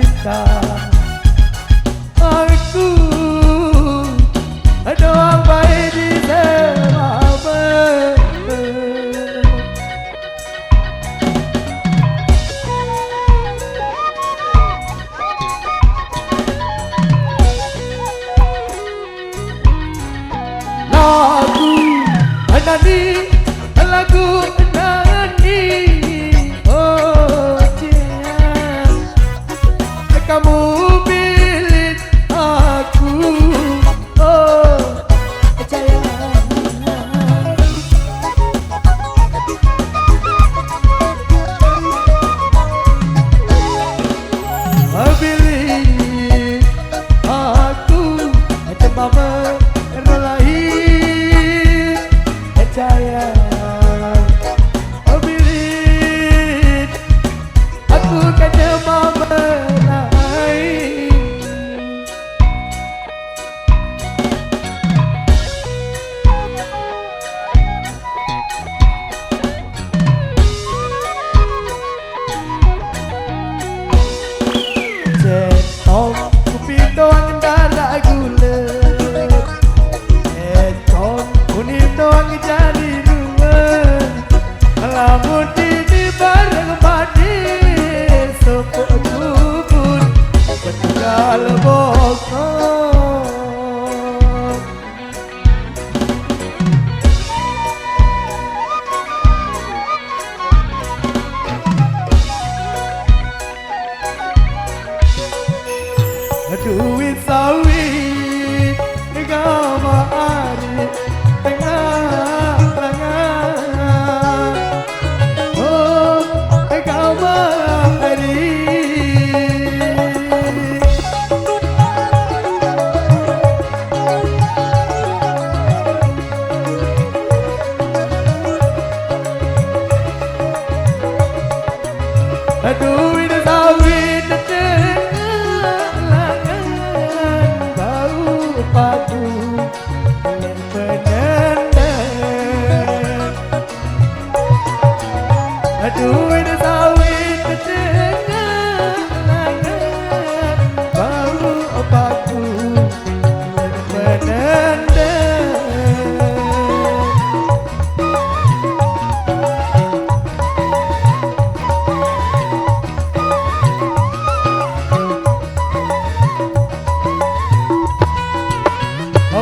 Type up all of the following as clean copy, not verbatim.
cinta. Aku doang baik di selama lagu nani, lagu nani, oh cian, kamu pilih aku, oh sayang. Pilih aku, coba merelahi sayang. Pilih aku kan coba merelahi. Cetok kupitoan darah gula, cetok kunitoan jadi ruang. Lamun di bareng padi sepuk kubur betul bokong. Duit sawit gama ari tengah tangan, oh gama ari. Duit sawit duit sawit tengah lengan, bau obatku menendang.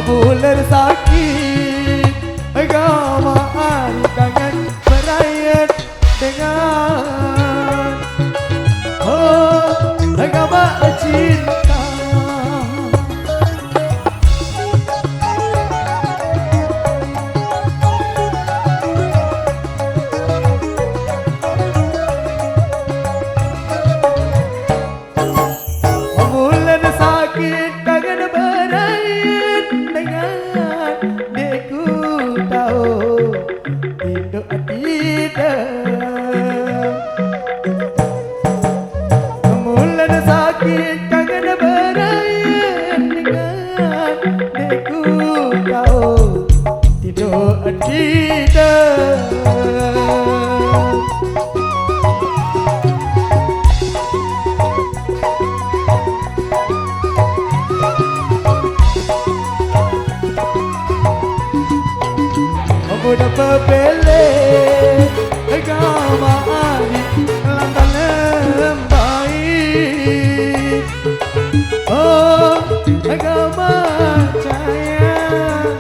Bulan sakit agama hari kangen berayat dengan oh agama cinta. Bulan sakit kangen berayat dengan deku tahu hidup tidak. Bulan sakit kangen berayat dengan deku tahu hidup tidak. Udah pepele agama adik lantan lembai, oh agama sayang.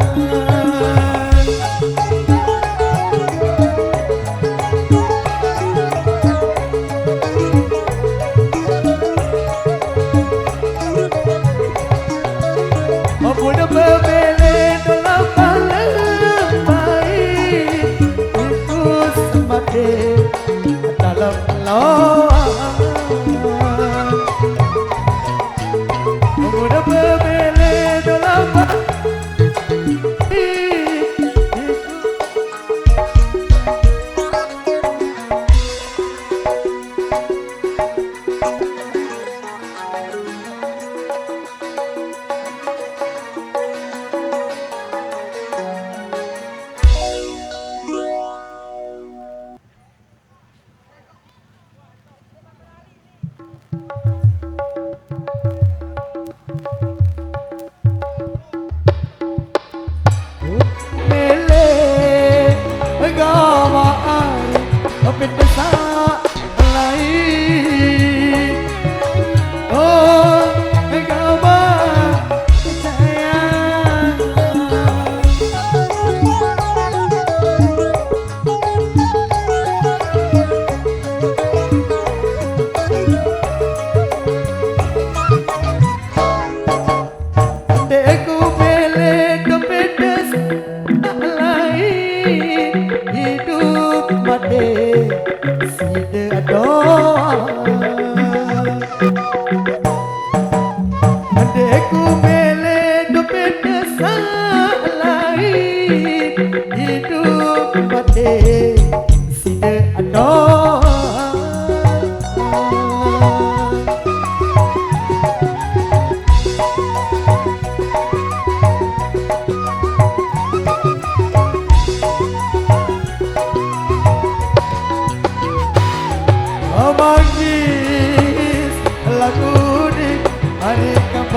Udah pepele dalam dalam lawan udah berbelek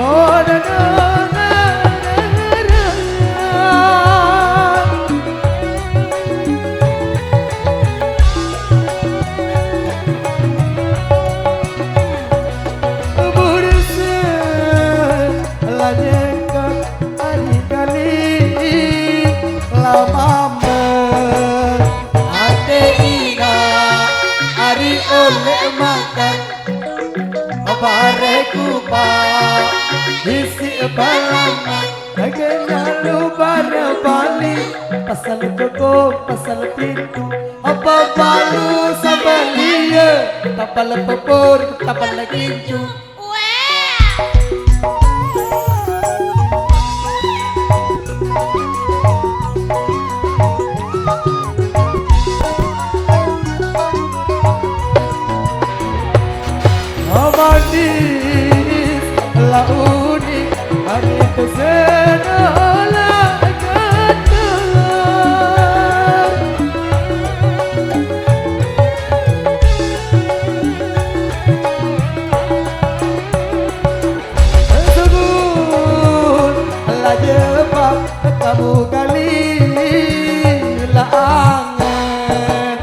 Boda na na na Bursen la jenggot hari kali la mama ate ina hari oleh makan bare kupa isi balama agaknya lu bare bali pasal koko pasal pintu apa balu sabalia tapal popor tapal kincu manis la unik hari kesenola kata sebut la jebak kamu kali la angan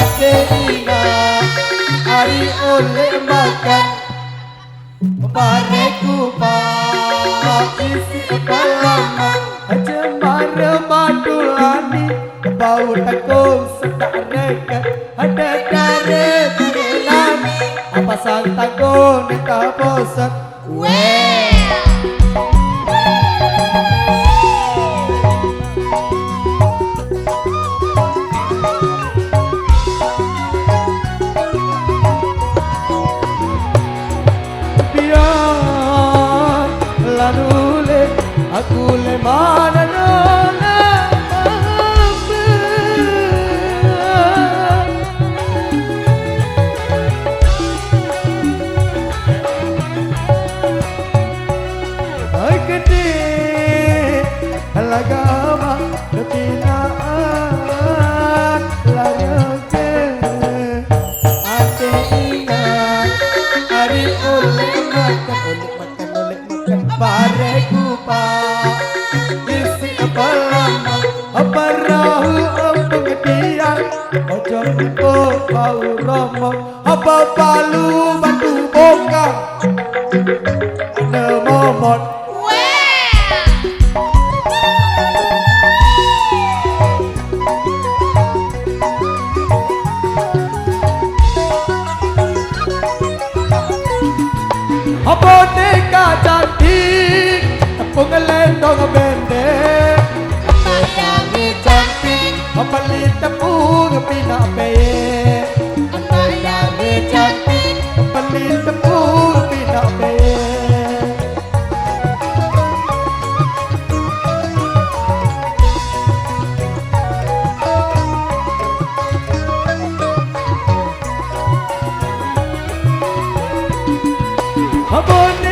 ate ina hari oleh makan bare kupa isi balama cemara madulani bau takut sedak rekat ada kare terelani apa sang takut tak bosan aku le mana nona ai kete lagama ketinaan lareke ate ingat hari oleh makan bare kupa isi balama perahu empung tiang ojo ipo bau romo apa palu batu bongkar ada momot apa neka cantik tepung lendong bendek yang cantik apa li tepung pina peye yang cantik apa li tepung pina peye abon